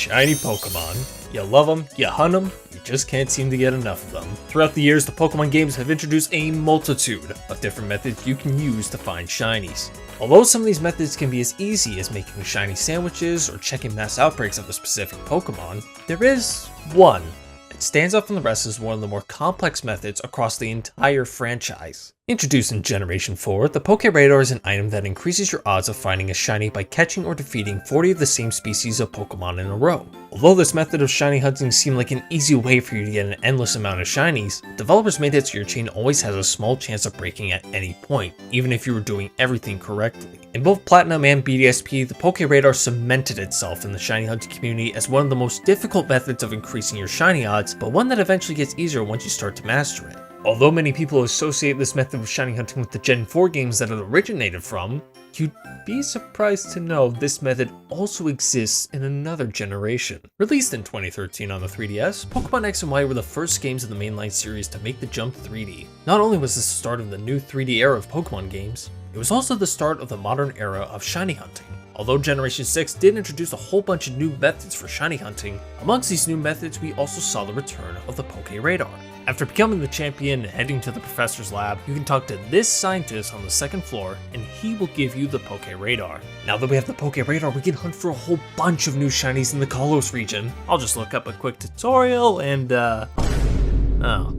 Shiny Pokemon. You love them, you hunt them, you just can't seem to get enough of them. Throughout the years, the Pokemon games have introduced a multitude of different methods you can use to find shinies. Although some of these methods can be as easy as making shiny sandwiches or checking mass outbreaks of a specific Pokemon, there is one that stands out from the rest as one of the more complex methods across the entire franchise. Introduced in Generation 4, the Pokeradar is an item that increases your odds of finding a shiny by catching or defeating 40 of the same species of Pokemon in a row. Although this method of shiny hunting seemed like an easy way for you to get an endless amount of shinies, developers made it so your chain always has a small chance of breaking at any point, even if you were doing everything correctly. In both Platinum and BDSP, the Pokeradar cemented itself in the shiny hunting community as one of the most difficult methods of increasing your shiny odds, but one that eventually gets easier once you start to master it. Although many people associate this method of shiny hunting with the Gen 4 games that it originated from, you'd be surprised to know this method also exists in another generation. Released in 2013 on the 3DS, Pokemon X and Y were the first games of the mainline series to make the jump 3D. Not only was this the start of the new 3D era of Pokemon games, it was also the start of the modern era of shiny hunting. Although Generation 6 did introduce a whole bunch of new methods for shiny hunting, amongst these new methods we also saw the return of the Pokeradar. After becoming the champion and heading to the professor's lab, you can talk to this scientist on the second floor and he will give you the Pokeradar. Now that we have the Pokeradar, we can hunt for a whole bunch of new shinies in the Kalos region. I'll just look up a quick tutorial and oh.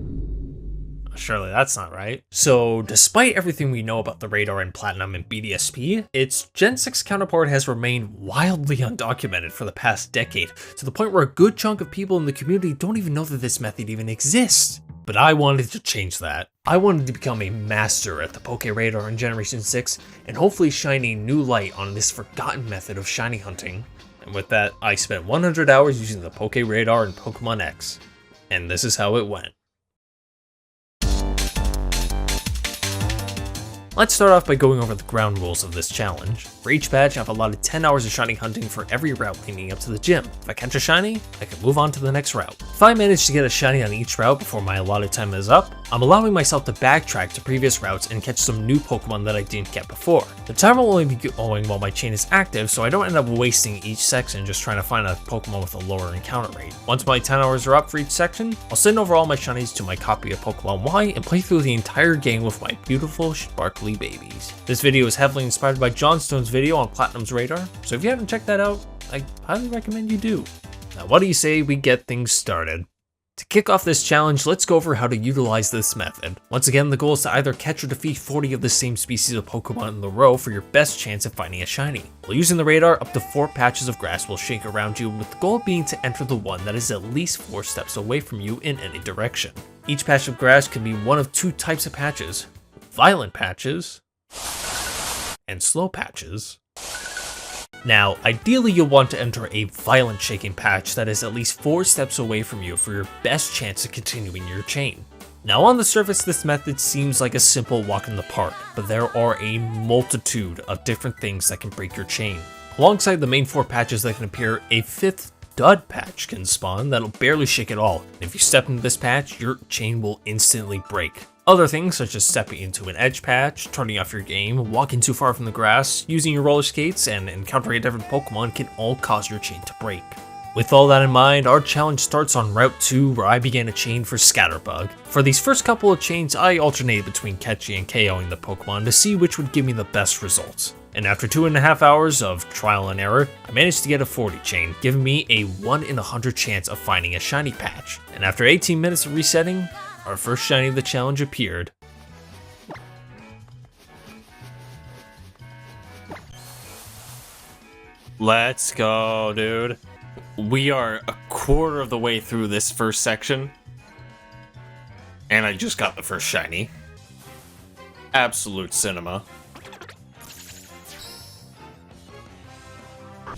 Surely that's not right. So, despite everything we know about the radar in Platinum and BDSP, its Gen 6 counterpart has remained wildly undocumented for the past decade, to the point where a good chunk of people in the community don't even know that this method even exists. But I wanted to change that. I wanted to become a master at the Pokeradar in Generation 6, and hopefully shine a new light on this forgotten method of shiny hunting. And with that, I spent 100 hours using the Pokeradar in Pokemon X. And this is how it went. Let's start off by going over the ground rules of this challenge. For each badge, I've allotted 10 hours of shiny hunting for every route leading up to the gym. If I catch a shiny, I can move on to the next route. If I manage to get a shiny on each route before my allotted time is up, I'm allowing myself to backtrack to previous routes and catch some new Pokemon that I didn't get before. The timer will only be going while my chain is active, so I don't end up wasting each section just trying to find a Pokemon with a lower encounter rate. Once my 10 hours are up for each section, I'll send over all my shinies to my copy of Pokemon Y and play through the entire game with my beautiful, sparkly babies. This video is heavily inspired by Johnstone's video on Platinum's radar, so if you haven't checked that out, I highly recommend you do. Now what do you say we get things started? To kick off this challenge, let's go over how to utilize this method. Once again, the goal is to either catch or defeat 40 of the same species of Pokemon in a row for your best chance of finding a shiny. While using the radar, up to 4 patches of grass will shake around you, with the goal being to enter the one that is at least 4 steps away from you in any direction. Each patch of grass can be one of 2 types of patches: violent patches and slow patches. Now, ideally you'll want to enter a violent shaking patch that is at least 4 steps away from you for your best chance of continuing your chain. Now on the surface, this method seems like a simple walk in the park, but there are a multitude of different things that can break your chain. Alongside the main 4 patches that can appear, a 5th dud patch can spawn that'll barely shake at all. And if you step into this patch, your chain will instantly break. Other things such as stepping into an edge patch, turning off your game, walking too far from the grass, using your roller skates, and encountering a different Pokemon can all cause your chain to break. With all that in mind, our challenge starts on Route 2 where I began a chain for Scatterbug. For these first couple of chains, I alternated between catching and KOing the Pokemon to see which would give me the best results. And after 2.5 hours of trial and error, I managed to get a 40 chain, giving me a 1 in 100 chance of finding a shiny patch. And after 18 minutes of resetting, our first shiny of the challenge appeared. Let's go, dude. We are a quarter of the way through this first section, and I just got the first shiny. Absolute cinema.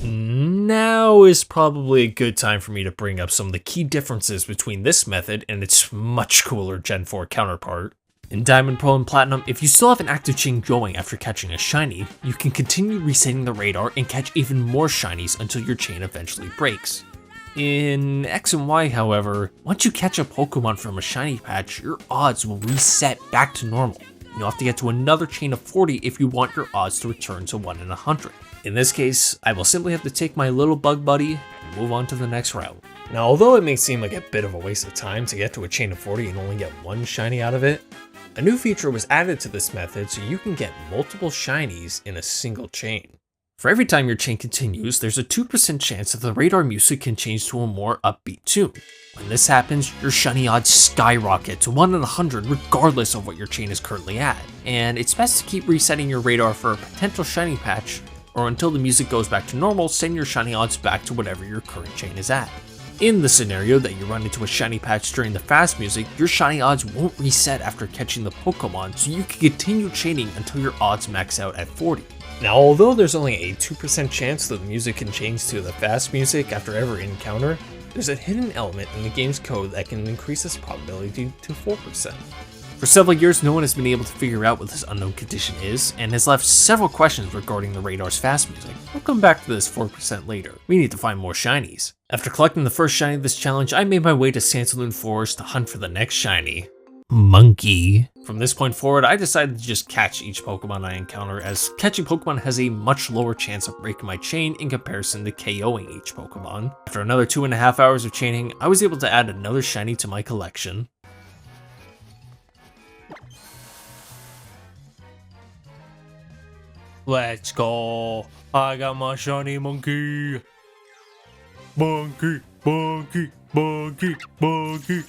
Now is probably a good time for me to bring up some of the key differences between this method and its much cooler Gen 4 counterpart. In Diamond, Pearl, and Platinum, if you still have an active chain going after catching a shiny, you can continue resetting the radar and catch even more shinies until your chain eventually breaks. In X and Y, however, once you catch a Pokemon from a shiny patch, your odds will reset back to normal. You'll have to get to another chain of 40 if you want your odds to return to 1 in 100. In this case, I will simply have to take my little bug buddy, move on to the next route. Now, although it may seem like a bit of a waste of time to get to a chain of 40 and only get one shiny out of it, a new feature was added to this method so you can get multiple shinies in a single chain. For every time your chain continues, there's a 2% chance that the radar music can change to a more upbeat tune. When this happens, your shiny odds skyrocket to 1 in 100 regardless of what your chain is currently at, and it's best to keep resetting your radar for a potential shiny patch, or until the music goes back to normal, send your shiny odds back to whatever your current chain is at. In the scenario that you run into a shiny patch during the fast music, your shiny odds won't reset after catching the Pokemon, so you can continue chaining until your odds max out at 40. Now, although there's only a 2% chance that the music can change to the fast music after every encounter, there's a hidden element in the game's code that can increase this probability to 4%. For several years, no one has been able to figure out what this unknown condition is, and has left several questions regarding the radar's fast music. We'll come back to this 4% later. We need to find more shinies. After collecting the first shiny of this challenge, I made my way to Sandaloon Forest to hunt for the next shiny. Monkey. From this point forward, I decided to just catch each Pokemon I encounter, as catching Pokemon has a much lower chance of breaking my chain in comparison to KOing each Pokemon. After another 2.5 hours of chaining, I was able to add another shiny to my collection. Let's go. I got my shiny monkey. Monkey, monkey, monkey, monkey.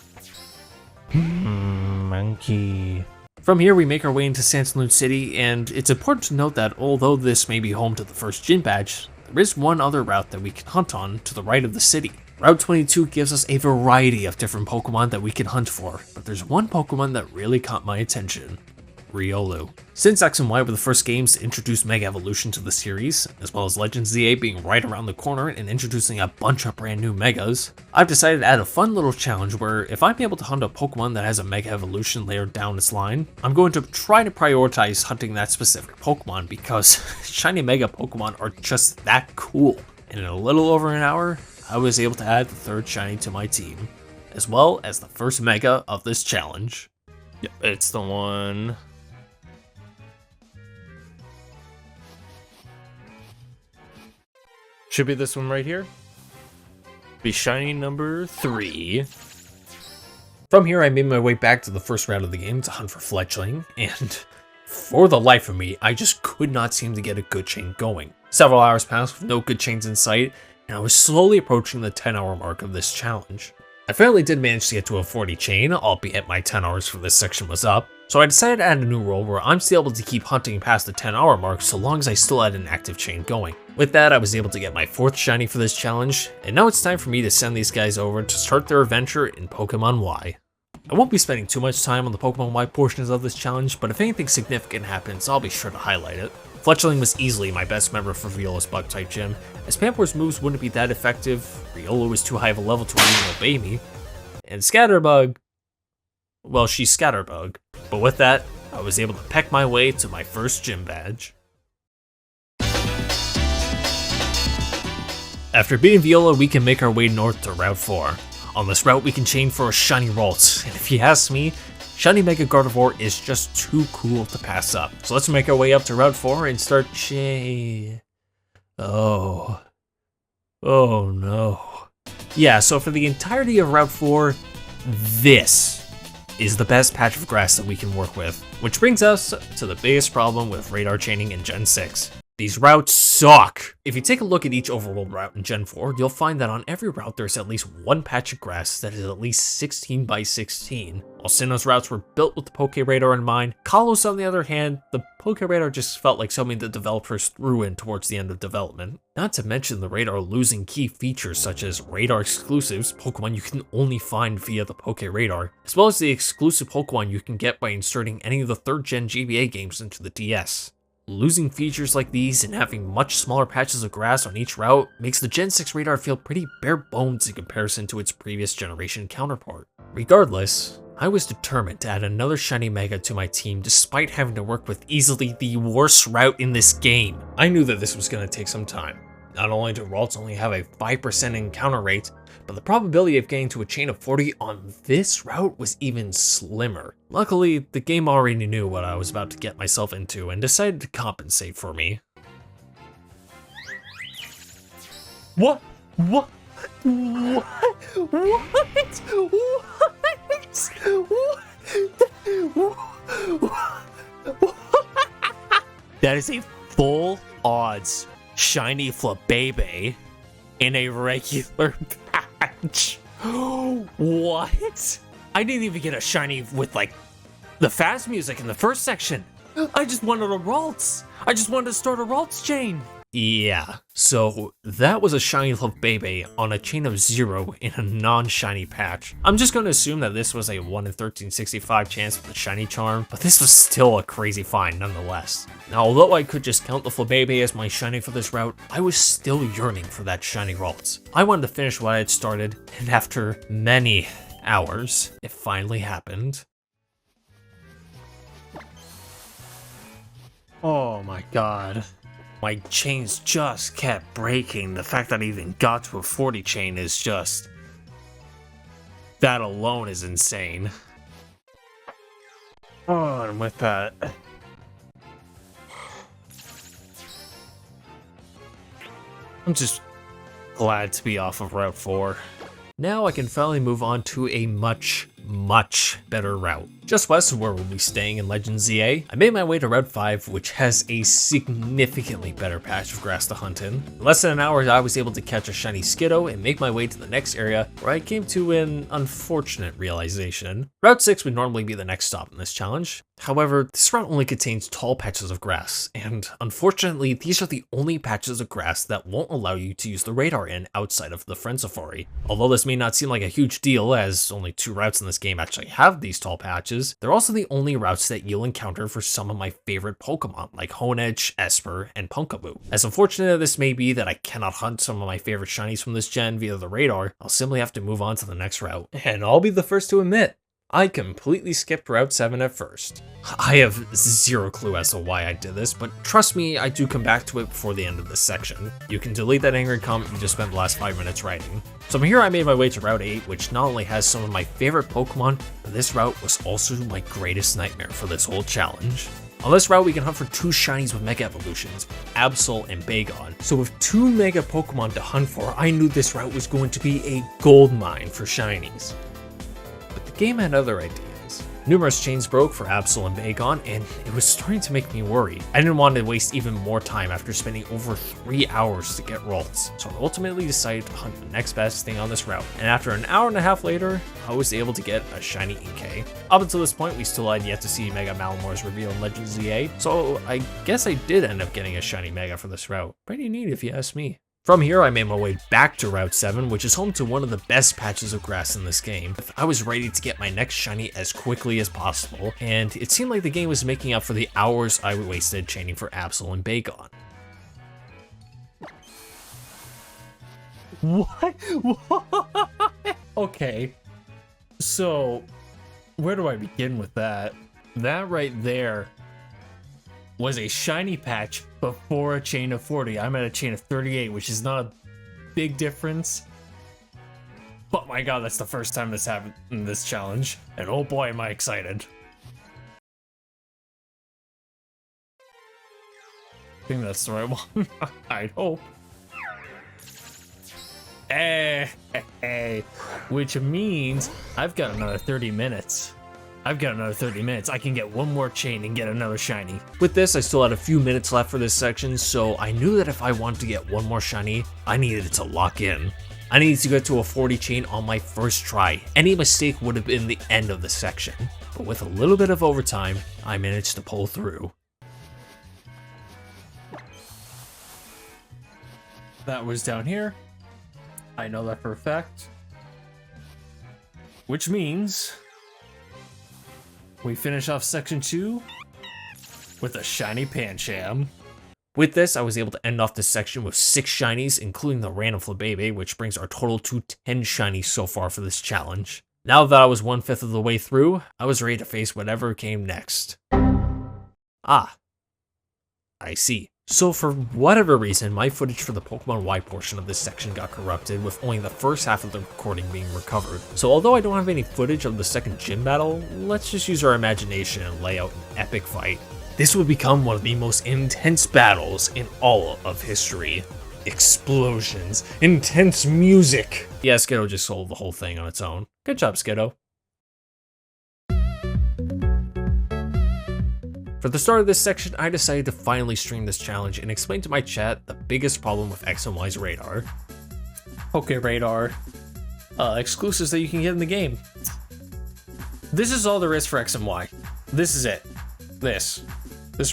Monkey. From here, we make our way into Sandaloon City, and it's important to note that although this may be home to the first gym badge, there is one other route that we can hunt on to the right of the city. Route 22 gives us a variety of different Pokemon that we can hunt for, but there's one Pokemon that really caught my attention. Riolu. Since X and Y were the first games to introduce Mega Evolution to the series, as well as Legends ZA being right around the corner and introducing a bunch of brand new Megas, I've decided to add a fun little challenge where if I'm able to hunt a Pokemon that has a Mega Evolution layered down its line, I'm going to try to prioritize hunting that specific Pokemon because shiny Mega Pokemon are just that cool. And in a little over an hour, I was able to add the third shiny to my team, as well as the first Mega of this challenge. Yep, it's the one. Should be this one right here. Be shiny number 3. From here, I made my way back to the first route of the game to hunt for fledgling, and for the life of me, I just could not seem to get a good chain going. Several hours passed with no good chains in sight, and I was slowly approaching the 10-hour mark of this challenge. I finally did manage to get to a 40 chain, albeit my 10 hours for this section was up, so I decided to add a new rule where I'm still able to keep hunting past the 10-hour mark so long as I still had an active chain going. With that, I was able to get my 4th shiny for this challenge, and now it's time for me to send these guys over to start their adventure in Pokemon Y. I won't be spending too much time on the Pokemon Y portions of this challenge, but if anything significant happens, I'll be sure to highlight it. Fletchling was easily my best member for Viola's Bug-type gym, as Pampor's moves wouldn't be that effective, Riola was too high of a level to even obey me, and Scatterbug, well, she's Scatterbug. But with that, I was able to peck my way to my first gym badge. After beating Viola, we can make our way north to Route 4. On this route, we can chain for a shiny Ralts, and if you ask me, shiny Mega Gardevoir is just too cool to pass up. So let's make our way up to Route 4 and start Oh no. Yeah, so for the entirety of Route 4, this is the best patch of grass that we can work with, which brings us to the biggest problem with radar chaining in Gen 6. These routes suck! If you take a look at each overworld route in Gen 4, you'll find that on every route there's at least one patch of grass that is at least 16 by 16. While Sinnoh's routes were built with the Pokeradar in mind, Kalos on the other hand, the Pokeradar just felt like something the developers threw in towards the end of development. Not to mention the radar losing key features such as radar exclusives, Pokemon you can only find via the Pokeradar, as well as the exclusive Pokemon you can get by inserting any of the 3rd gen GBA games into the DS. Losing features like these and having much smaller patches of grass on each route makes the Gen 6 radar feel pretty bare bones in comparison to its previous generation counterpart. Regardless, I was determined to add another shiny Mega to my team despite having to work with easily the worst route in this game. I knew that this was going to take some time. Not only do Ralts only have a 5% encounter rate, but the probability of getting to a chain of 40 on this route was even slimmer. Luckily, the game already knew what I was about to get myself into and decided to compensate for me. What? What? That is a full odds shiny Flabébé in a regular patch. What? I didn't even get a shiny with like the fast music in the first section. I just wanted a Ralts. I just wanted to start a Ralts chain. Yeah, so that was a shiny Flabébé on a chain of 0 in a non-shiny patch. I'm just going to assume that this was a 1 in 1365 chance with a shiny charm, but this was still a crazy find nonetheless. Now, although I could just count the Flabébé as my shiny for this route, I was still yearning for that shiny Ralts. I wanted to finish what I had started, and after many hours, it finally happened. Oh my god. My chains just kept breaking. The fact that I even got to a 40 chain is just... that alone is insane. Oh, and with that... I'm just glad to be off of Route 4. Now I can finally move on to a much better route. Just west of where we'll be staying in Legend ZA, I made my way to Route 5, which has a significantly better patch of grass to hunt in. In less than an hour, I was able to catch a shiny Skiddo and make my way to the next area, where I came to an unfortunate realization. Route 6 would normally be the next stop in this challenge. However, this route only contains tall patches of grass, and unfortunately, these are the only patches of grass that won't allow you to use the radar in outside of the Friend Safari. Although this may not seem like a huge deal, as only 2 routes in this game actually have these tall patches, they're also the only routes that you'll encounter for some of my favorite Pokemon, like Honedge, Esper, and Pumpkaboo. As unfortunate as this may be that I cannot hunt some of my favorite shinies from this gen via the radar, I'll simply have to move on to the next route. And I'll be the first to admit, I completely skipped Route 7 at first. I have zero clue as to why I did this, but trust me, I do come back to it before the end of this section. You can delete that angry comment you just spent the last 5 minutes writing. So from here I made my way to Route 8, which not only has some of my favorite Pokemon, but this route was also my greatest nightmare for this whole challenge. On this route, we can hunt for 2 shinies with Mega Evolutions, Absol and Bagon. So with 2 Mega Pokemon to hunt for, I knew this route was going to be a goldmine for shinies. But the game had other ideas. Numerous chains broke for Absol and Bagon, and it was starting to make me worry. I didn't want to waste even more time after spending over 3 hours to get Ralts, so I ultimately decided to hunt the next best thing on this route. And after an hour and a half later, I was able to get a shiny Inkay. Up until this point, we still had yet to see Mega Malamor's reveal in Legend ZA, so I guess I did end up getting a shiny Mega for this route. Pretty neat if you ask me. From here, I made my way back to Route 7, which is home to one of the best patches of grass in this game. I was ready to get my next shiny as quickly as possible, and it seemed like the game was making up for the hours I wasted chaining for Absol and Bagon. What? Okay, so where do I begin with that? That right there was a shiny patch before a chain of 40. I'm at a chain of 38, which is not a big difference. But my god, that's the first time this happened in this challenge. And oh boy, am I excited. I think that's the right one. I hope. Hey, which means I've got another 30 minutes. I can get one more chain and get another shiny. With this, I still had a few minutes left for this section, so I knew that if I wanted to get one more shiny, I needed it to lock in. I needed to get to a 40 chain on my first try. Any mistake would have been the end of the section. But with a little bit of overtime, I managed to pull through. That was down here. I know that for a fact. Which means we finish off section 2 with a shiny Pancham. With this, I was able to end off this section with 6 shinies, including the random Flabébé, which brings our total to 10 shinies so far for this challenge. Now that I was 1/5 of the way through, I was ready to face whatever came next. Ah, I see. So for whatever reason, my footage for the Pokemon Y portion of this section got corrupted, with only the first half of the recording being recovered. So although I don't have any footage of the second gym battle, let's just use our imagination and lay out an epic fight. This would become one of the most intense battles in all of history. explosions, intense music. Yeah, Skiddo just sold the whole thing on its own. Good job, Skiddo. For the start of this section, I decided to finally stream this challenge and explain to my chat the biggest problem with X and Y's radar. Pokeradar. Exclusives that you can get in the game. This is all there is for X and Y. This is it. This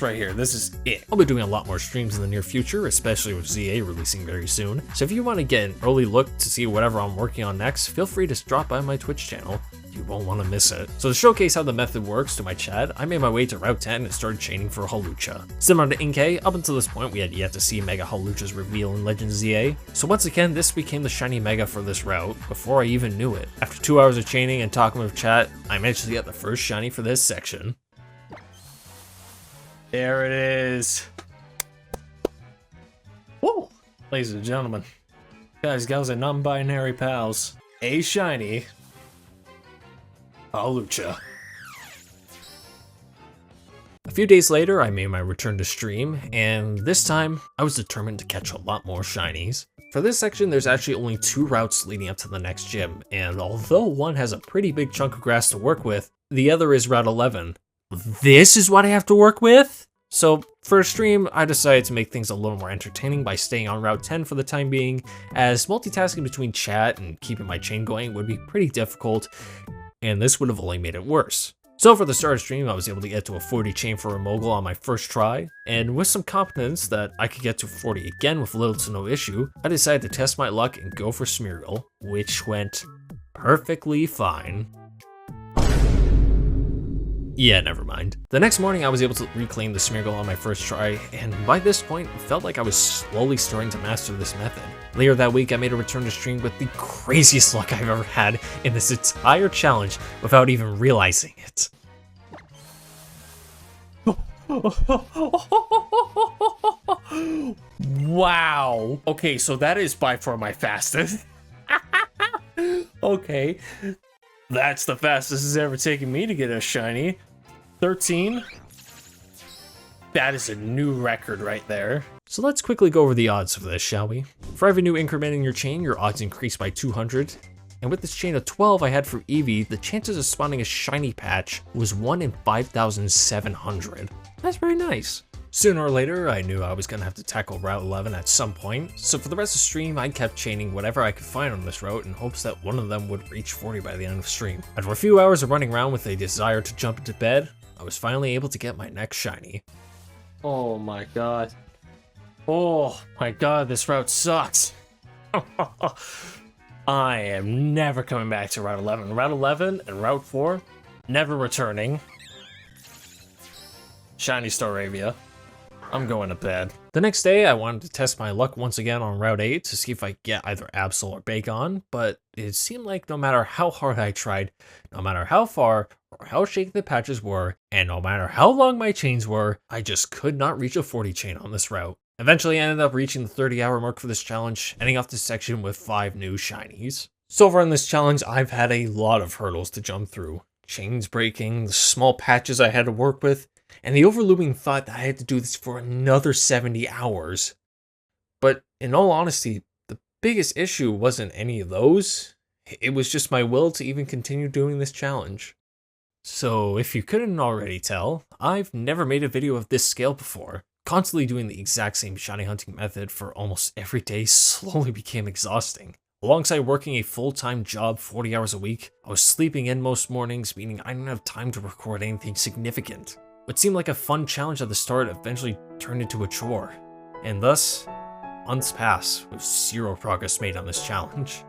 right here, this is it. I'll be doing a lot more streams in the near future, especially with ZA releasing very soon. So if you want to get an early look to see whatever I'm working on next, feel free to drop by my Twitch channel. You won't want to miss it. So to showcase how the method works to my chat, I made my way to Route 10 and started chaining for Hawlucha. Similar to Inkay, up until this point we had yet to see Mega Hawlucha's reveal in Legends ZA. So once again, this became the shiny Mega for this route, before I even knew it. After 2 hours of chaining and talking with chat, I managed to get the first shiny for this section. There it is. Whoa! Ladies and gentlemen, guys, gals, and non-binary pals, a shiny Hawlucha. A few days later, I made my return to stream, and this time, I was determined to catch a lot more shinies. For this section, there's actually only 2 routes leading up to the next gym, and although one has a pretty big chunk of grass to work with, the other is Route 11. This is what I have to work with? So for a stream, I decided to make things a little more entertaining by staying on Route 10 for the time being, as multitasking between chat and keeping my chain going would be pretty difficult, and this would have only made it worse. So for the start of stream, I was able to get to a 40 chain for a mogul on my first try, and with some confidence that I could get to 40 again with little to no issue, I decided to test my luck and go for Smeargle, which went perfectly fine. Yeah, never mind. The next morning, I was able to reclaim the Smeargle on my first try, and by this point, it felt like I was slowly starting to master this method. Later that week, I made a return to stream with the craziest luck I've ever had in this entire challenge without even realizing it. Wow. Okay, so that is by far my fastest. Okay. That's the fastest it's ever taken me to get a shiny. 13. That is a new record right there. So let's quickly go over the odds of this, shall we? For every new increment in your chain, your odds increase by 200. And with this chain of 12 I had for Eevee, the chances of spawning a shiny patch was 1 in 5,700. That's very nice. Sooner or later, I knew I was going to have to tackle Route 11 at some point, so for the rest of the stream, I kept chaining whatever I could find on this route in hopes that one of them would reach 40 by the end of the stream. After a few hours of running around with a desire to jump into bed, I was finally able to get my next shiny. Oh my god. Oh my god, this route sucks. I am never coming back to Route 11. Route 11 and Route 4, never returning. Shiny Staravia. I'm going to bed. The next day, I wanted to test my luck once again on Route 8 to see if I could get either Absol or Bacon, but it seemed like no matter how hard I tried, no matter how far or how shaky the patches were, and no matter how long my chains were, I just could not reach a 40 chain on this route. Eventually, I ended up reaching the 30-hour mark for this challenge, ending off this section with 5 new shinies. So far in this challenge, I've had a lot of hurdles to jump through. Chains breaking, the small patches I had to work with, and the overlooming thought that I had to do this for another 70 hours. But in all honesty, the biggest issue wasn't any of those. It was just my will to even continue doing this challenge. So if you couldn't already tell, I've never made a video of this scale before. Constantly doing the exact same shiny hunting method for almost every day slowly became exhausting. Alongside working a full-time job 40 hours a week, I was sleeping in most mornings, meaning I didn't have time to record anything significant. What seemed like a fun challenge at the start eventually turned into a chore, and thus, months passed with 0 progress made on this challenge.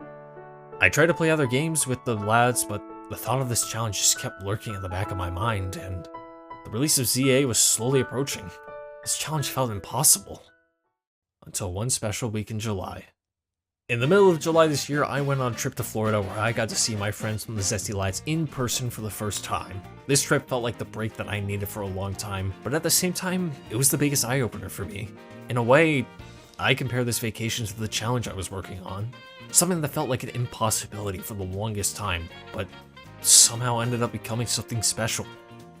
I tried to play other games with the lads, but the thought of this challenge just kept lurking in the back of my mind, and the release of ZA was slowly approaching. This challenge felt impossible. Until one special week in July. In the middle of July this year, I went on a trip to Florida where I got to see my friends from the Zesty Lads in person for the first time. This trip felt like the break that I needed for a long time, but at the same time, it was the biggest eye-opener for me. In a way, I compare this vacation to the challenge I was working on. Something that felt like an impossibility for the longest time, but somehow ended up becoming something special.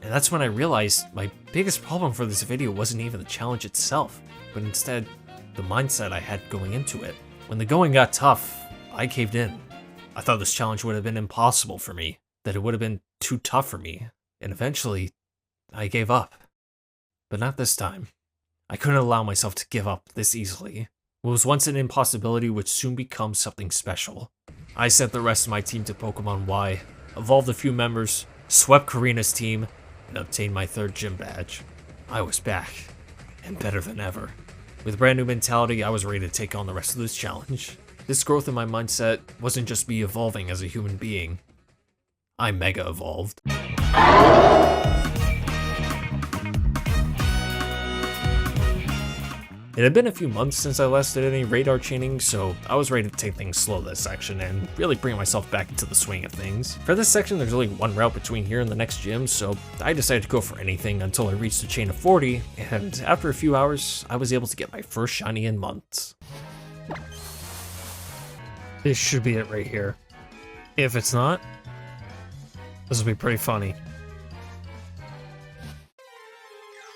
And that's when I realized my biggest problem for this video wasn't even the challenge itself, but instead, the mindset I had going into it. When the going got tough, I caved in. I thought this challenge would have been impossible for me, that it would have been too tough for me, and eventually, I gave up. But not this time. I couldn't allow myself to give up this easily. What was once an impossibility would soon become something special. I sent the rest of my team to Pokemon Y, evolved a few members, swept Karina's team, and obtained my 3rd gym badge. I was back, and better than ever. With a brand new mentality, I was ready to take on the rest of this challenge. This growth in my mindset wasn't just me evolving as a human being. I mega evolved. It had been a few months since I last did any radar chaining, so I was ready to take things slow this section and really bring myself back into the swing of things. For this section, there's only one route between here and the next gym, so I decided to go for anything until I reached the chain of 40, and after a few hours, I was able to get my first shiny in months. This should be it right here. If it's not, this will be pretty funny.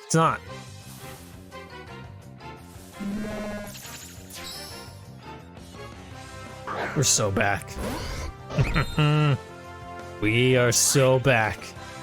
It's not. We're so back. We are so back.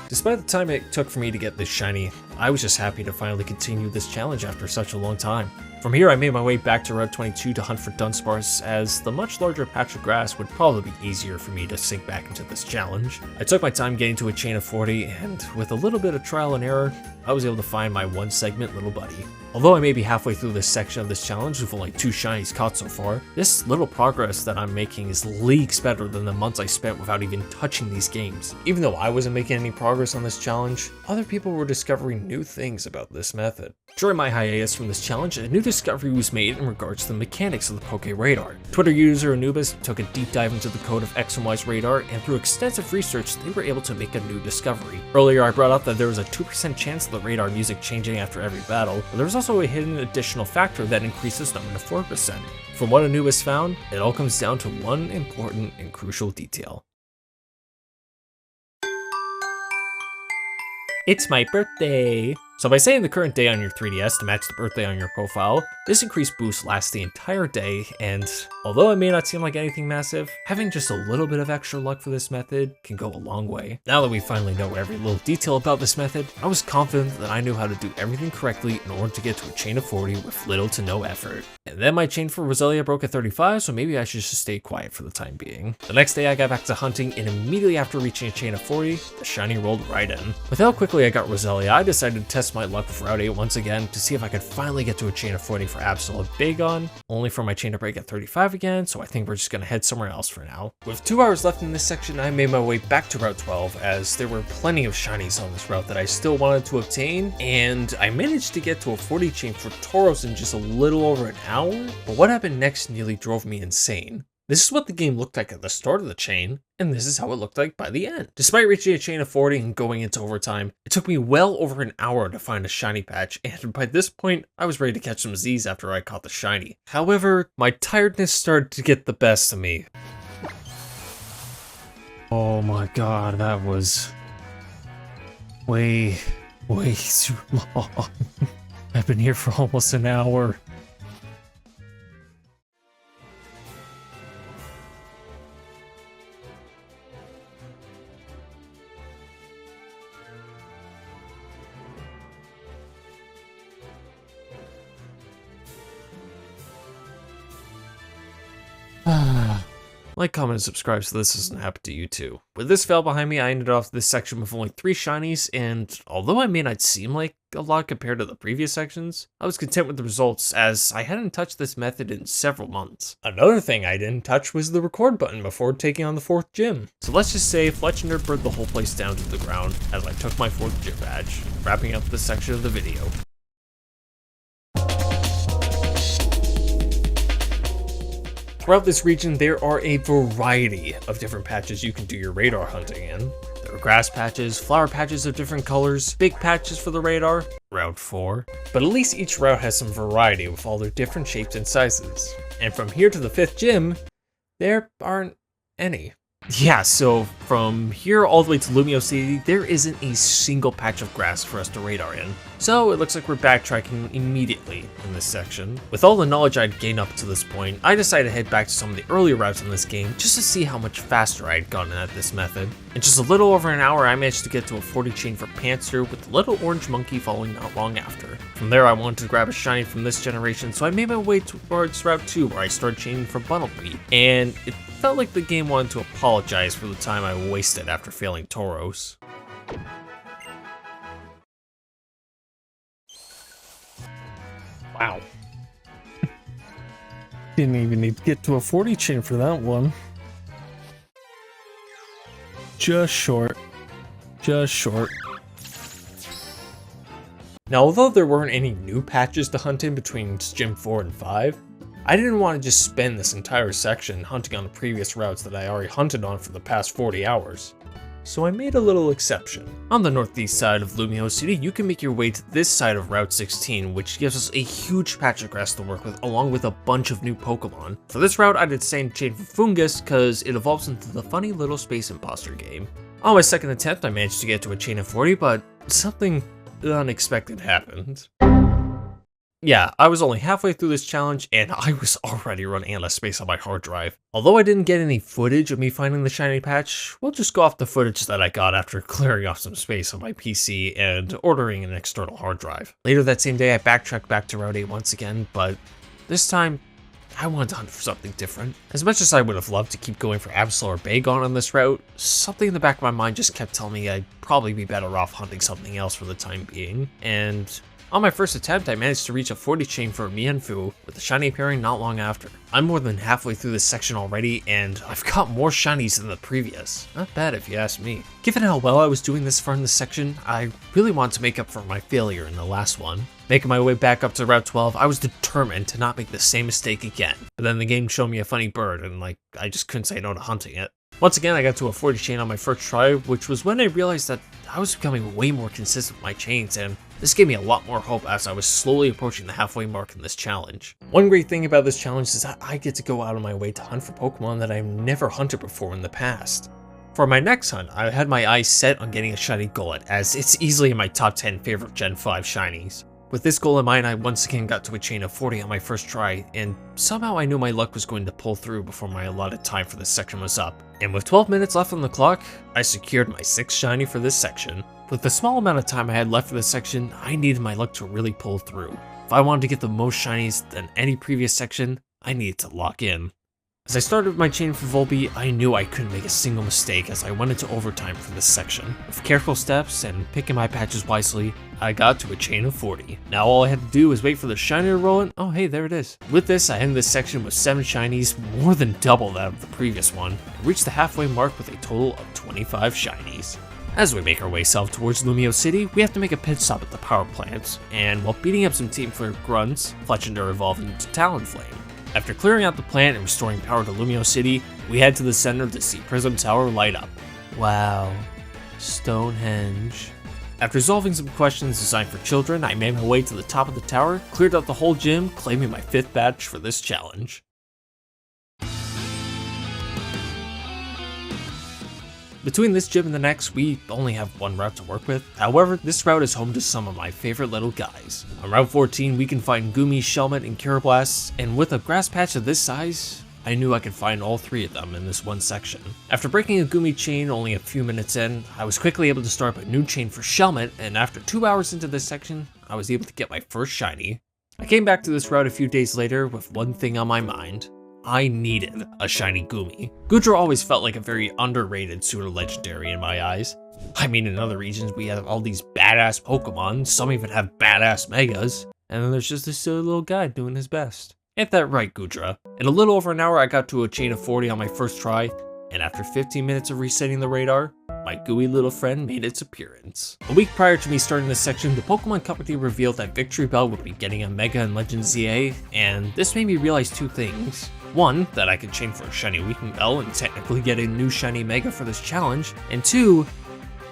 Despite the time it took for me to get this shiny, I was just happy to finally continue this challenge after such a long time. From here, I made my way back to Route 22 to hunt for Dunsparce, as the much larger patch of grass would probably be easier for me to sink back into this challenge. I took my time getting to a chain of 40, and with a little bit of trial and error, I was able to find my one segment little buddy. Although I may be halfway through this section of this challenge with only 2 shinies caught so far, this little progress that I'm making is leagues better than the months I spent without even touching these games. Even though I wasn't making any progress on this challenge, other people were discovering new things about this method. During my hiatus from this challenge, a new discovery was made in regards to the mechanics of the Pokeradar. Twitter user Anubis took a deep dive into the code of X and Y's radar, and through extensive research, they were able to make a new discovery. Earlier, I brought up that there was a 2% chance of the radar music changing after every battle, but there was also a hidden additional factor that increases the number to 4%. From what Anubis found, it all comes down to one important and crucial detail. It's my birthday! So by setting the current day on your 3DS to match the birthday on your profile, this increased boost lasts the entire day, and although it may not seem like anything massive, having just a little bit of extra luck for this method can go a long way. Now that we finally know every little detail about this method, I was confident that I knew how to do everything correctly in order to get to a chain of 40 with little to no effort. And then my chain for Roselia broke at 35, so maybe I should just stay quiet for the time being. The next day I got back to hunting, and immediately after reaching a chain of 40, the shiny rolled right in. With how quickly I got Roselia, I decided to test my luck with Route 8 once again to see if I could finally get to a chain of 40 for Absolute Bagon, only for my chain to break at 35 again, so I think we're just gonna head somewhere else for now. With 2 hours left in this section, I made my way back to Route 12, as there were plenty of shinies on this route that I still wanted to obtain, and I managed to get to a 40 chain for Tauros in just a little over an hour, but what happened next nearly drove me insane. This is what the game looked like at the start of the chain, and this is how it looked like by the end. Despite reaching a chain of 40 and going into overtime, it took me well over an hour to find a shiny patch, and by this point, I was ready to catch some Z's after I caught the shiny. However, my tiredness started to get the best of me. Oh my god, that was way too long. I've been here for almost an hour. Like, comment, and subscribe so this doesn't happen to you too. With this fail behind me, I ended off this section with only 3 shinies, and although I may not seem like a lot compared to the previous sections, I was content with the results as I hadn't touched this method in several months. Another thing I didn't touch was the record button before taking on the 4th gym. So let's just say Fletch nerdbird the whole place down to the ground as I took my 4th gym badge, wrapping up this section of the video. Throughout this region, there are a variety of different patches you can do your radar hunting in. There are grass patches, flower patches of different colors, big patches for the radar, Route 4, but at least each route has some variety with all their different shapes and sizes. And from here to the 5th gym, there aren't any. Yeah, so from here all the way to Lumio City, there isn't a single patch of grass for us to radar in. So it looks like we're backtracking immediately in this section. With all the knowledge I'd gained up to this point, I decided to head back to some of the earlier routes in this game just to see how much faster I had gotten at this method. In just a little over an hour, I managed to get to a 40 chain for Panther with the little orange monkey following not long after. From there, I wanted to grab a shiny from this generation, so I made my way towards Route 2 where I started chaining for Bunnelby, and it felt like the game wanted to apologize for the time I wasted after failing Tauros. Wow. Didn't even need to get to a 40 chain for that one. Just short. Just short. Now, although there weren't any new patches to hunt in between Gym 4 and 5, I didn't want to just spend this entire section hunting on the previous routes that I already hunted on for the past 40 hours. So I made a little exception. On the northeast side of Lumio City, you can make your way to this side of Route 16, which gives us a huge patch of grass to work with, along with a bunch of new Pokemon. For this route, I did Sand Chain for Fungus, because it evolves into the funny little Space Imposter game. On my second attempt, I managed to get to a chain of 40, but something unexpected happened. Yeah, I was only halfway through this challenge, and I was already running out of space on my hard drive. Although I didn't get any footage of me finding the shiny patch, we'll just go off the footage that I got after clearing off some space on my PC and ordering an external hard drive. Later that same day, I backtracked back to Route 8 once again, but this time, I wanted to hunt for something different. As much as I would have loved to keep going for Absol or Bagon on this route, something in the back of my mind just kept telling me I'd probably be better off hunting something else for the time being, and on my first attempt, I managed to reach a 40 chain for Mienfoo, with the shiny appearing not long after. I'm more than halfway through this section already, and I've got more shinies than the previous. Not bad if you ask me. Given how well I was doing this far in this section, I really wanted to make up for my failure in the last one. Making my way back up to Route 12, I was determined to not make the same mistake again. But then the game showed me a funny bird, and I just couldn't say no to hunting it. Once again, I got to a 40 chain on my first try, which was when I realized that I was becoming way more consistent with my chains, and this gave me a lot more hope as I was slowly approaching the halfway mark in this challenge. One great thing about this challenge is that I get to go out of my way to hunt for Pokemon that I've never hunted before in the past. For my next hunt, I had my eyes set on getting a shiny Golett, as it's easily in my top 10 favorite Gen 5 shinies. With this goal in mind, I once again got to a chain of 40 on my first try, and somehow I knew my luck was going to pull through before my allotted time for this section was up. And with 12 minutes left on the clock, I secured my 6th shiny for this section. With the small amount of time I had left for this section, I needed my luck to really pull through. If I wanted to get the most shinies than any previous section, I needed to lock in. As I started my chain for Volbeat, I knew I couldn't make a single mistake as I went into overtime for this section. With careful steps and picking my patches wisely, I got to a chain of 40. Now all I had to do was wait for the shiny to roll in. Oh hey, there it is. With this, I ended this section with 7 shinies, more than double that of the previous one, and reached the halfway mark with a total of 25 shinies. As we make our way south towards Lumio City, we have to make a pit stop at the power plant, and while beating up some Team Flare grunts, Fletchinder evolved into Talonflame. After clearing out the plant and restoring power to Lumio City, we head to the center to see Prism Tower light up. Wow, Stonehenge. After resolving some questions designed for children, I made my way to the top of the tower, cleared out the whole gym, claiming my 5th badge for this challenge. Between this gym and the next, we only have one route to work with. However, this route is home to some of my favorite little guys. On Route 14, we can find Goomy, Shelmet, and Kirablasts, and with a grass patch of this size, I knew I could find all 3 of them in this one section. After breaking a Goomy chain only a few minutes in, I was quickly able to start up a new chain for Shelmet, and after 2 hours into this section, I was able to get my first shiny. I came back to this route a few days later with one thing on my mind. I needed a shiny Goomy. Goodra always felt like a very underrated pseudo legendary in my eyes. I mean, in other regions we have all these badass Pokemon, some even have badass Megas, and then there's just this silly little guy doing his best. Ain't that right, Goodra? In a little over an hour I got to a chain of 40 on my first try, and after 15 minutes of resetting the radar, my gooey little friend made its appearance. A week prior to me starting this section, the Pokemon Company revealed that Victory Bell would be getting a Mega and Legend ZA, and this made me realize 2 things. One, that I could chain for a shiny Weeping Bell and technically get a new shiny Mega for this challenge, and 2,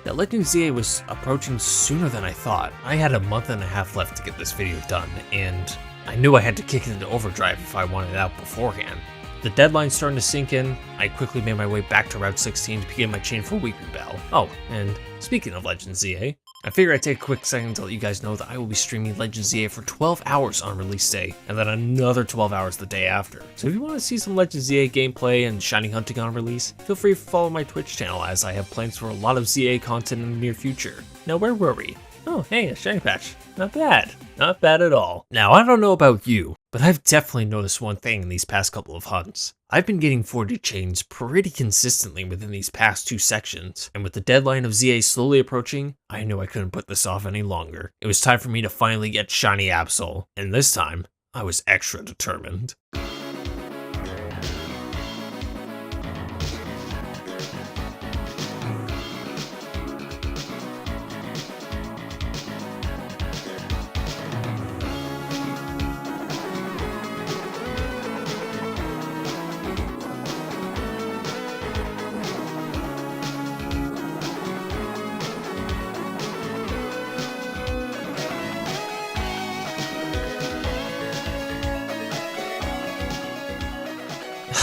that Legend ZA was approaching sooner than I thought. I had a month and a half left to get this video done, and I knew I had to kick it into overdrive if I wanted it out beforehand. the deadline starting to sink in, I quickly made my way back to Route 16 to begin my chain for Weeping Bell. Oh, and speaking of Legends ZA, I figured I'd take a quick second to let you guys know that I will be streaming Legends ZA for 12 hours on release day, and then another 12 hours the day after. So if you want to see some Legends ZA gameplay and shiny hunting on release, feel free to follow my Twitch channel as I have plans for a lot of ZA content in the near future. Now where were we? Oh, hey, a shiny patch. Not bad. Not bad at all. Now, I don't know about you, but I've definitely noticed one thing in these past couple of hunts. I've been getting 40 chains pretty consistently within these past 2 sections, and with the deadline of ZA slowly approaching, I knew I couldn't put this off any longer. It was time for me to finally get shiny Absol, and this time, I was extra determined.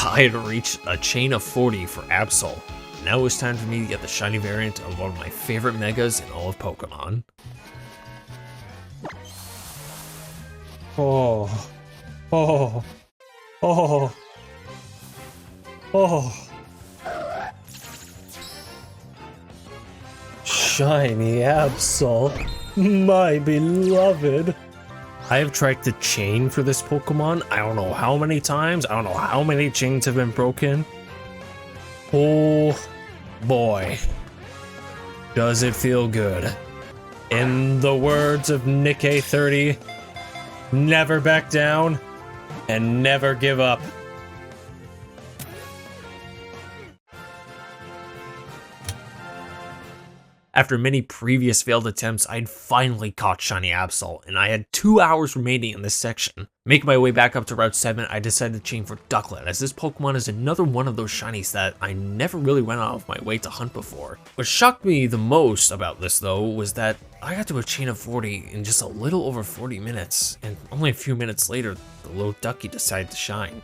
I had reached a chain of 40 for Absol. Now it was time for me to get the shiny variant of one of my favorite megas in all of Pokemon. Oh. Oh. Oh. Oh. Shiny Absol, my beloved. I have tried to chain for this Pokemon, I don't know how many times, I don't know how many chains have been broken. Oh boy, does it feel good. In the words of Nikkei30, never back down and never give up. After many previous failed attempts, I'd finally caught shiny Absol, and I had 2 hours remaining in this section. Making my way back up to Route 7, I decided to chain for Ducklet, as this Pokemon is another one of those shinies that I never really went out of my way to hunt before. What shocked me the most about this though was that I got to a chain of 40 in just a little over 40 minutes, and only a few minutes later, the little ducky decided to shine.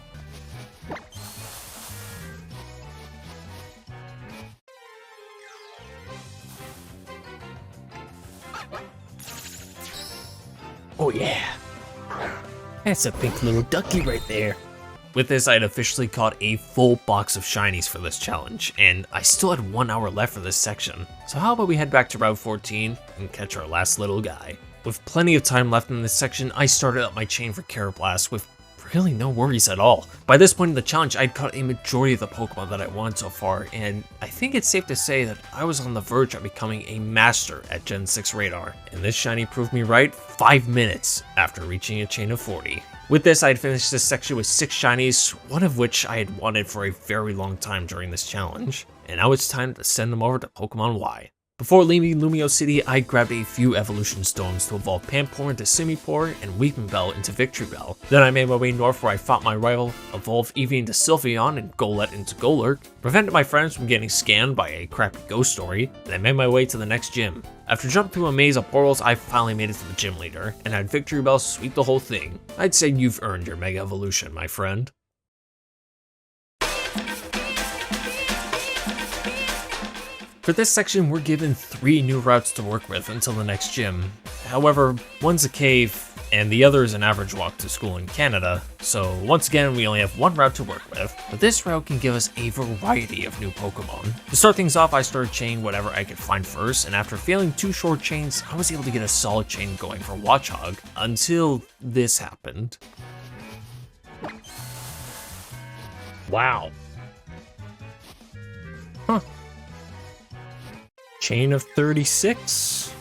Oh yeah, that's a pink little ducky right there. With this, I had officially caught a full box of shinies for this challenge, and I still had 1 hour left for this section. So how about we head back to Route 14 and catch our last little guy. With plenty of time left in this section, I started up my chain for Carablast with really no worries at all. By this point in the challenge, I'd caught a majority of the Pokemon that I wanted so far, and I think it's safe to say that I was on the verge of becoming a master at Gen 6 Radar, and this shiny proved me right 5 minutes after reaching a chain of 40. With this, I'd finished this section with 6 shinies, one of which I had wanted for a very long time during this challenge, and now it's time to send them over to Pokemon Y. Before leaving Lumio City, I grabbed a few evolution stones to evolve Pampor into Simipour and Weeping Bell into Victory Bell. Then I made my way north where I fought my rival, evolved Eevee into Sylveon and Golett into Golurk, prevented my friends from getting scanned by a crappy ghost story, and I made my way to the next gym. After jumping through a maze of portals, I finally made it to the gym leader, and had Victory Bell sweep the whole thing. I'd say you've earned your Mega Evolution, my friend. For this section, we're given 3 new routes to work with until the next gym. However, one's a cave, and the other is an average walk to school in Canada, so once again we only have 1 route to work with, but this route can give us a variety of new Pokemon. To start things off, I started chaining whatever I could find first, and after failing 2 short chains, I was able to get a solid chain going for Watchog, until this happened. Wow. Huh. Chain of 36.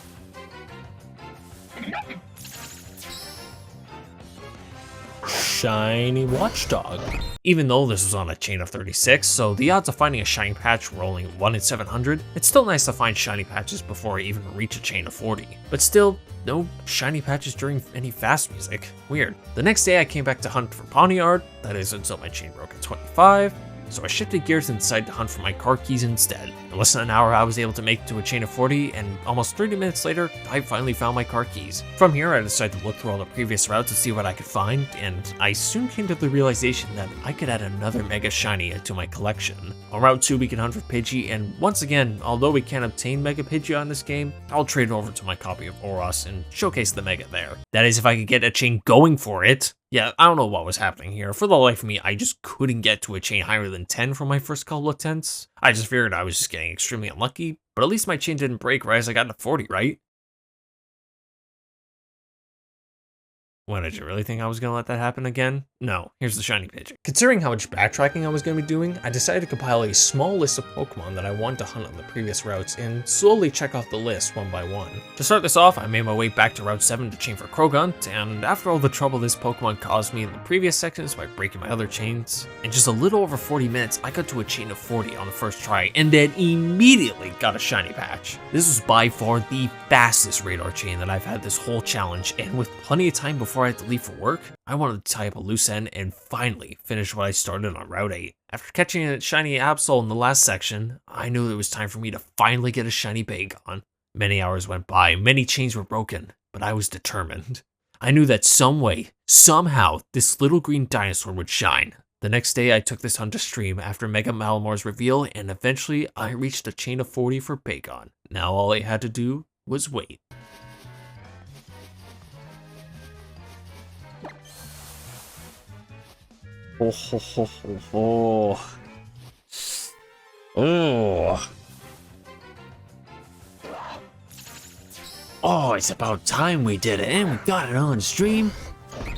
Shiny Watchdog. Even though this was on a chain of 36, so the odds of finding a shiny patch were only 1 in 700, it's still nice to find shiny patches before I even reach a chain of 40. But still, no shiny patches during any fast music. Weird. The next day I came back to hunt for Pawniard, that is until my chain broke at 25, so I shifted gears and decided to hunt for my car keys instead. In less than an hour, I was able to make it to a chain of 40, and almost 30 minutes later, I finally found my car keys. From here, I decided to look through all the previous routes to see what I could find, and I soon came to the realization that I could add another Mega Shiny to my collection. On Route 2, we can hunt for Pidgey, and once again, although we can't obtain Mega Pidgey on this game, I'll trade it over to my copy of Oros and showcase the Mega there. That is, if I could get a chain going for it. Yeah, I don't know what was happening here. For the life of me, I just couldn't get to a chain higher than 10 for my first couple attempts. I just figured I was just getting extremely unlucky, but at least my chain didn't break right as I got to 40, right? What, did you really think I was going to let that happen again? No, here's the shiny Pidgey. Considering how much backtracking I was going to be doing, I decided to compile a small list of Pokemon that I wanted to hunt on the previous routes and slowly check off the list one by one. To start this off, I made my way back to Route 7 to chain for Croagunk, and after all the trouble this Pokemon caused me in the previous sections by breaking my other chains, in just a little over 40 minutes, I got to a chain of 40 on the first try, and then immediately got a shiny patch. This was by far the fastest radar chain that I've had this whole challenge, and with plenty of time before I had to leave for work, I wanted to tie up a loose end and finally finish what I started on Route 8. After catching a shiny Absol in the last section, I knew it was time for me to finally get a shiny Bagon. Many hours went by, many chains were broken, but I was determined. I knew that some way, somehow, this little green dinosaur would shine. The next day, I took this hunt to stream after Mega Malamor's reveal, and eventually I reached a chain of 40 for Bagon. Now all I had to do was wait. Oh, ho, ho, ho, ho. Oh. Oh, it's about time we did it, and we got it on stream.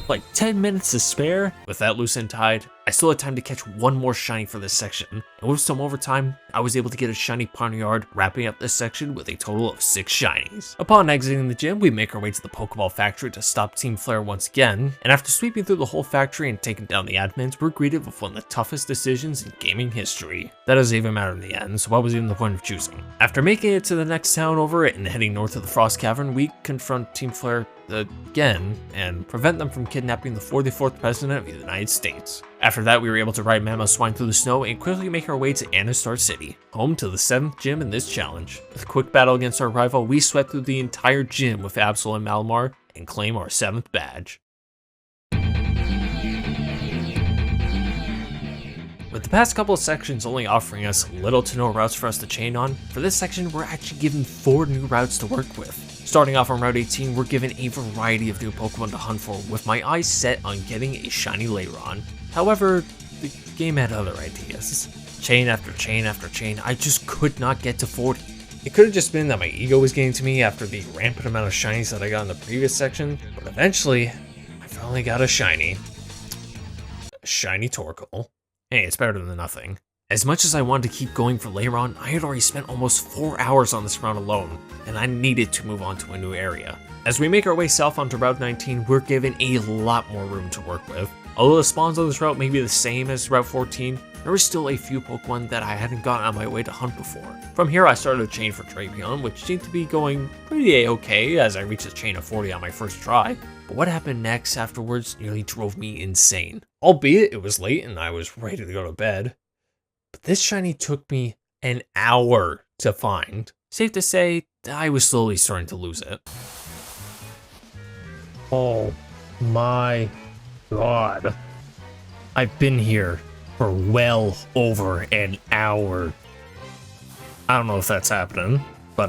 Like 10 minutes to spare. With that loose end tied, I still had time to catch one more shiny for this section, and with some overtime, I was able to get a shiny Pawniard, wrapping up this section with a total of 6 shinies. Upon exiting the gym, we make our way to the Pokeball factory to stop Team Flare once again, and after sweeping through the whole factory and taking down the admins, we're greeted with one of the toughest decisions in gaming history. That doesn't even matter in the end, so what was even the point of choosing? After making it to the next town over and heading north to the Frost Cavern, we confront Team Flare again and prevent them from kidnapping the 44th president of the United States. After that, we were able to ride Mammoth Swine through the snow and quickly make our way to Anastar City, home to the 7th gym in this challenge. With a quick battle against our rival, we swept through the entire gym with Absol and Malamar and claim our 7th badge. With the past couple of sections only offering us little to no routes for us to chain on, for this section we're actually given 4 new routes to work with. Starting off on Route 18, we're given a variety of new Pokemon to hunt for, with my eyes set on getting a shiny Lairon. However, the game had other ideas. Chain after chain after chain, I just could not get to 40. It could have just been that my ego was getting to me after the rampant amount of shinies that I got in the previous section, but eventually, I finally got a shiny. A shiny Torkoal. Hey, it's better than nothing. As much as I wanted to keep going for Lairon, I had already spent almost 4 hours on this route alone, and I needed to move on to a new area. As we make our way south onto Route 19, we're given a lot more room to work with. Although the spawns on this route may be the same as Route 14, there were still a few Pokemon that I hadn't gotten on my way to hunt before. From here, I started a chain for Drapion, which seemed to be going pretty a-okay as I reached a chain of 40 on my first try. But what happened next afterwards nearly drove me insane. Albeit it was late and I was ready to go to bed. But this shiny took me an hour to find. Safe to say, I was slowly starting to lose it. Oh my god. I've been here for well over an hour. I don't know if that's happening, but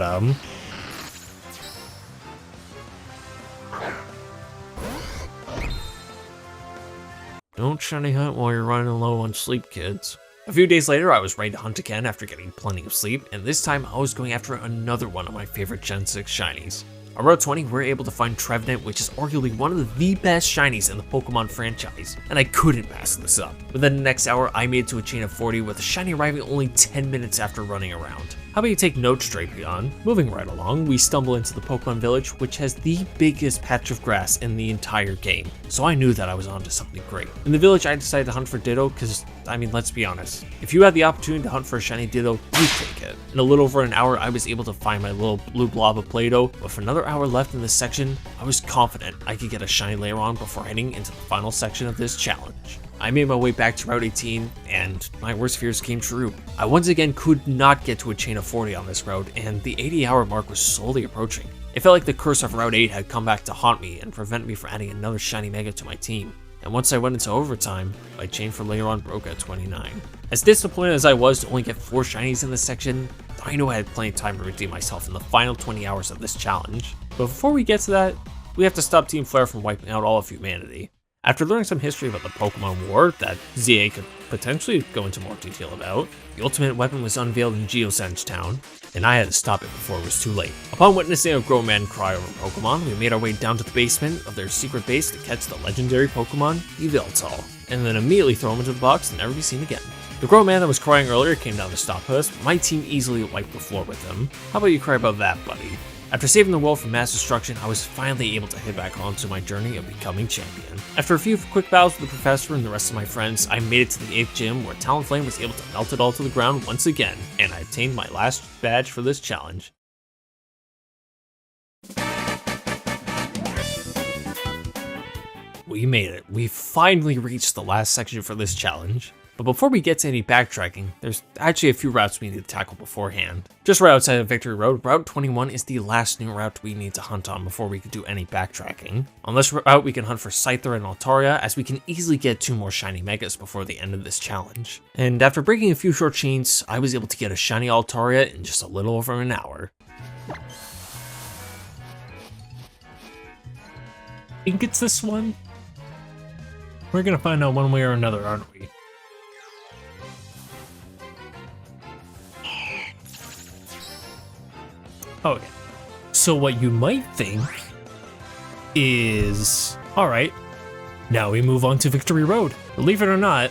don't shiny hunt while you're running low on sleep, kids. A few days later, I was ready to hunt again after getting plenty of sleep, and this time I was going after another one of my favorite Gen 6 shinies. On Route 20, we're able to find Trevenant, which is arguably one of the best shinies in the Pokemon franchise, and I couldn't pass this up. Within the next hour, I made it to a chain of 40 with a shiny arriving only 10 minutes after running around. How about you take notes, Drapion? Moving right along, we stumble into the Pokemon Village, which has the biggest patch of grass in the entire game, so I knew that I was onto something great. In the village, I decided to hunt for Ditto, because, I mean, let's be honest. If you had the opportunity to hunt for a shiny Ditto, you'd take it. In a little over an hour, I was able to find my little blue blob of Play-Doh. With another hour left in this section, I was confident I could get a shiny Lairon before heading into the final section of this challenge. I made my way back to Route 18, and my worst fears came true. I once again could not get to a chain of 40 on this route, and the 80-hour mark was slowly approaching. It felt like the curse of Route 8 had come back to haunt me and prevent me from adding another shiny mega to my team. And once I went into overtime, my chain for later on broke at 29. As disappointed as I was to only get 4 shinies in this section, I knew I had plenty of time to redeem myself in the final 20 hours of this challenge. But before we get to that, we have to stop Team Flare from wiping out all of humanity. After learning some history about the Pokemon War that ZA could potentially go into more detail about, the ultimate weapon was unveiled in Geosenge Town, and I had to stop it before it was too late. Upon witnessing a grown man cry over Pokemon, we made our way down to the basement of their secret base to catch the legendary Pokemon, Yveltal, and then immediately throw him into the box and never be seen again. The grown man that was crying earlier came down to stop us, but my team easily wiped the floor with him. How about you cry about that, buddy? After saving the world from mass destruction, I was finally able to head back onto my journey of becoming champion. After a few quick battles with the professor and the rest of my friends, I made it to the 8th gym where Talonflame was able to melt it all to the ground once again, and I obtained my last badge for this challenge. We made it. We finally reached the last section for this challenge. But before we get to any backtracking, there's actually a few routes we need to tackle beforehand. Just right outside of Victory Road, Route 21 is the last new route we need to hunt on before we can do any backtracking. On this route, we can hunt for Scyther and Altaria, as we can easily get 2 more shiny megas before the end of this challenge. And after breaking a few short chains, I was able to get a shiny Altaria in just a little over an hour. I think it's this one. We're gonna find out one way or another, aren't we? Okay, so what you might think is, alright, now we move on to Victory Road. Believe it or not,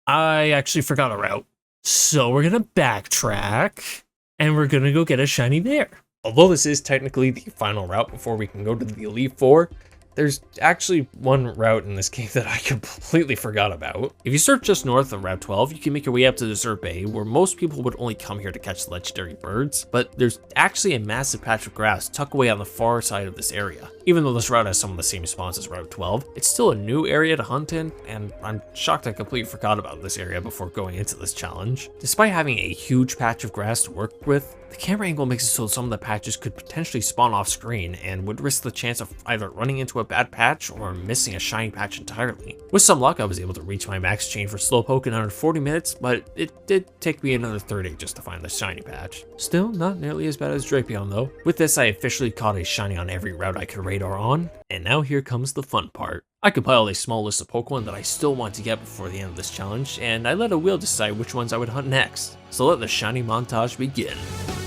I actually forgot a route. So we're gonna backtrack, and we're gonna go get a shiny there. Although this is technically the final route before we can go to the Elite Four, there's actually one route in this game that I completely forgot about. If you start just north of Route 12, you can make your way up to Desert Bay, where most people would only come here to catch the legendary birds, but there's actually a massive patch of grass tucked away on the far side of this area. Even though this route has some of the same spawns as Route 12, it's still a new area to hunt in, and I'm shocked I completely forgot about this area before going into this challenge. Despite having a huge patch of grass to work with, the camera angle makes it so some of the patches could potentially spawn off screen and would risk the chance of either running into a bad patch or missing a shiny patch entirely. With some luck, I was able to reach my max chain for Slowpoke in under 40 minutes, but it did take me another 30 just to find the shiny patch. Still, not nearly as bad as Drapion though. With this, I officially caught a shiny on every route I could radar on, and now here comes the fun part. I compiled a small list of Pokemon that I still want to get before the end of this challenge, and I let a wheel decide which ones I would hunt next. So let the shiny montage begin.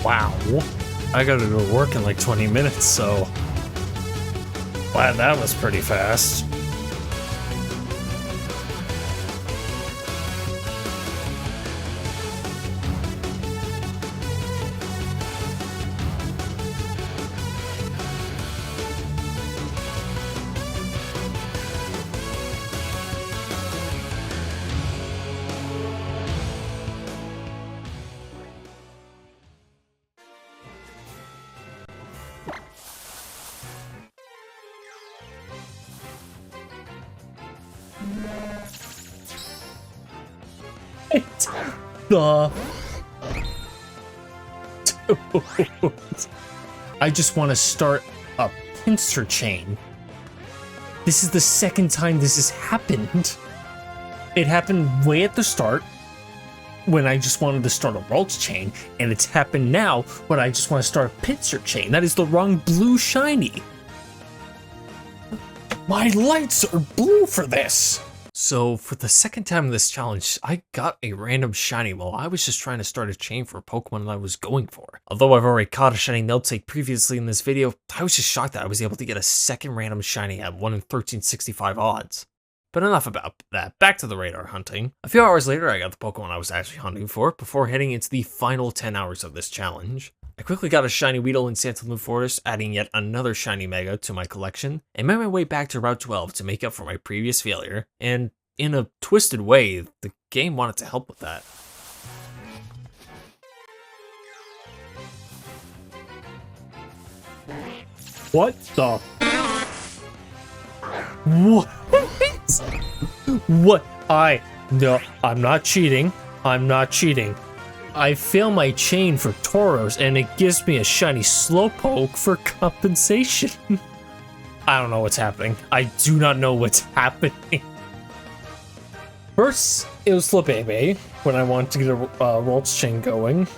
Wow, I gotta go to work in like 20 minutes, so... Wow, that was pretty fast. The dude. I just want to start a pincer chain. This is the second time this has happened. It happened way at the start when I just wanted to start a Ralts chain, and it's happened now when I just want to start a pincer chain. That is the wrong blue shiny. My lights are blue for this. So for the second time in this challenge, I got a random shiny while I was just trying to start a chain for a Pokemon that I was going for. Although I've already caught a shiny Miltank previously in this video, I was just shocked that I was able to get a second random shiny at 1 in 1365 odds. But enough about that, back to the radar hunting. A few hours later, I got the Pokemon I was actually hunting for before heading into the final 10 hours of this challenge. I quickly got a shiny Weedle in Santaloo Forest, adding yet another shiny Mega to my collection, and made my way back to Route 12 to make up for my previous failure, and in a twisted way, the game wanted to help with that. What the? What? What? No, I'm not cheating. I'm not cheating. I fail my chain for Tauros and it gives me a shiny Slowpoke for compensation. I don't know what's happening. I do not know what's happening. First, it was Flabebe when I wanted to get a Ralts chain going.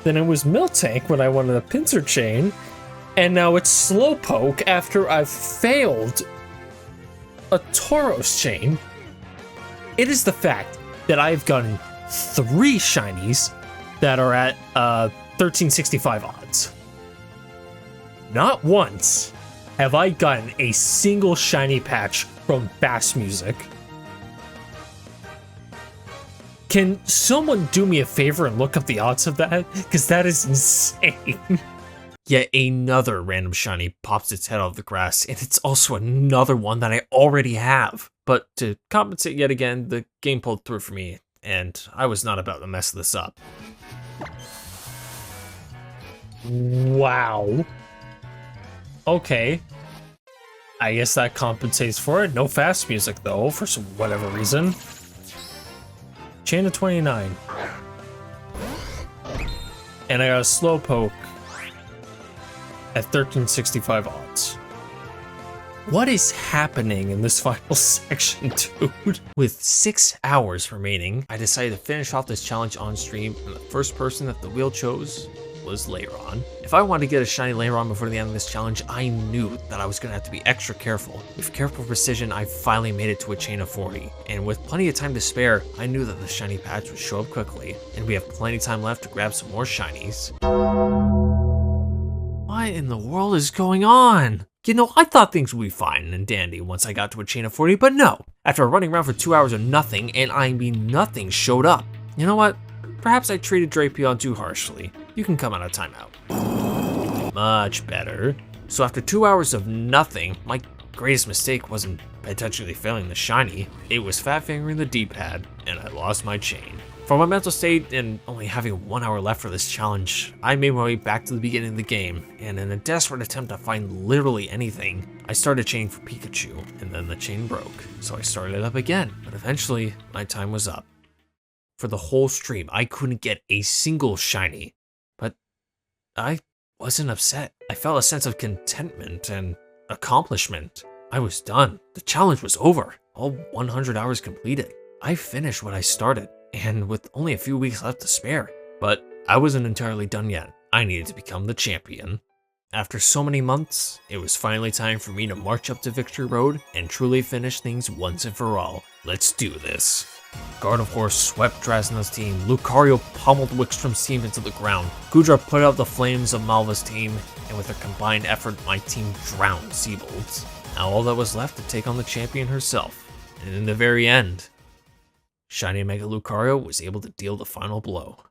Then it was Miltank when I wanted a Pinsir chain. And now it's Slowpoke after I've failed a Tauros chain. It is the fact that I've gotten 3 shinies that are at 1365 odds. Not once have I gotten a single shiny patch from Bass Music. Can someone do me a favor and look up the odds of that? Because that is insane. Yet another random shiny pops its head out of the grass, and it's also another one that I already have. But to compensate yet again, the game pulled through for me, and I was not about to mess this up. Wow. Okay. I guess that compensates for it. No fast music, though, for some whatever reason. Chain of 29. And I got a Slowpoke at 1365 odds. What is happening in this final section, dude? With 6 hours remaining, I decided to finish off this challenge on stream, and the first person that the wheel chose was Leiron. If I wanted to get a shiny Leiron before the end of this challenge, I knew that I was going to have to be extra careful. With careful precision, I finally made it to a chain of 40, and with plenty of time to spare, I knew that the shiny patch would show up quickly, and we have plenty of time left to grab some more shinies. What in the world is going on? You know, I thought things would be fine and dandy once I got to a chain of 40, but no. After running around for 2 hours of nothing, and I mean nothing, showed up. You know what? Perhaps I treated Drapion too harshly. You can come out of timeout. Much better. So after 2 hours of nothing, my greatest mistake wasn't potentially failing the shiny, it was fat fingering the D-pad, and I lost my chain. For my mental state and only having 1 hour left for this challenge, I made my way back to the beginning of the game, and in a desperate attempt to find literally anything, I started chaining for Pikachu, and then the chain broke, so I started it up again, but eventually, my time was up. For the whole stream, I couldn't get a single shiny, but I wasn't upset. I felt a sense of contentment and accomplishment. I was done. The challenge was over. All 100 hours completed. I finished what I started, and with only a few weeks left to spare. But I wasn't entirely done yet. I needed to become the champion. After so many months, it was finally time for me to march up to Victory Road and truly finish things once and for all. Let's do this. Gardevoir swept Drasna's team, Lucario pummeled Wickstrom's team into the ground, Goodra put out the flames of Malva's team, and with a combined effort, my team drowned Seabolds. Now all that was left to take on the champion herself, and in the very end, Shiny Mega Lucario was able to deal the final blow.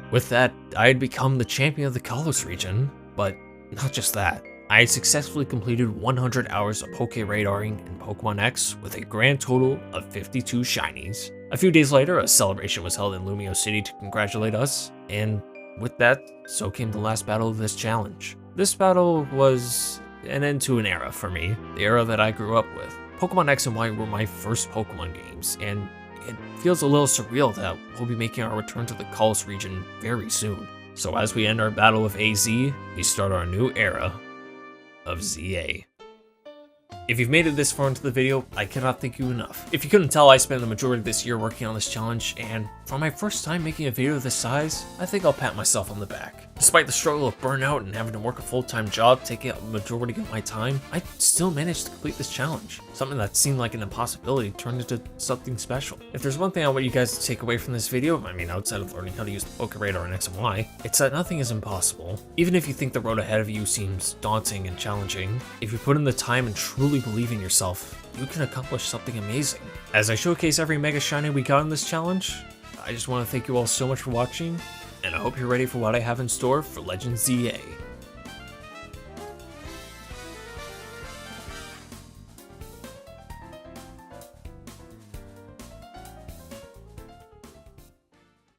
With that, I had become the champion of the Kalos region, but not just that. I had successfully completed 100 hours of Pokeradaring in Pokemon X with a grand total of 52 shinies. A few days later, a celebration was held in Lumio City to congratulate us, and with that, so came the last battle of this challenge. This battle was an end to an era for me, the era that I grew up with. Pokemon X and Y were my first Pokemon games, and it feels a little surreal that we'll be making our return to the Kalos region very soon. So as we end our battle with AZ, we start our new era of ZA. If you've made it this far into the video, I cannot thank you enough. If you couldn't tell, I spent the majority of this year working on this challenge, and for my first time making a video this size, I think I'll pat myself on the back. Despite the struggle of burnout and having to work a full-time job taking up the majority of my time, I still managed to complete this challenge. Something that seemed like an impossibility turned into something special. If there's one thing I want you guys to take away from this video, I mean outside of learning how to use the Pokeradar and X and Y, it's that nothing is impossible. Even if you think the road ahead of you seems daunting and challenging, if you put in the time and truly believe in yourself, you can accomplish something amazing. As I showcase every Mega Shiny we got in this challenge, I just want to thank you all so much for watching, and I hope you're ready for what I have in store for Legends ZA.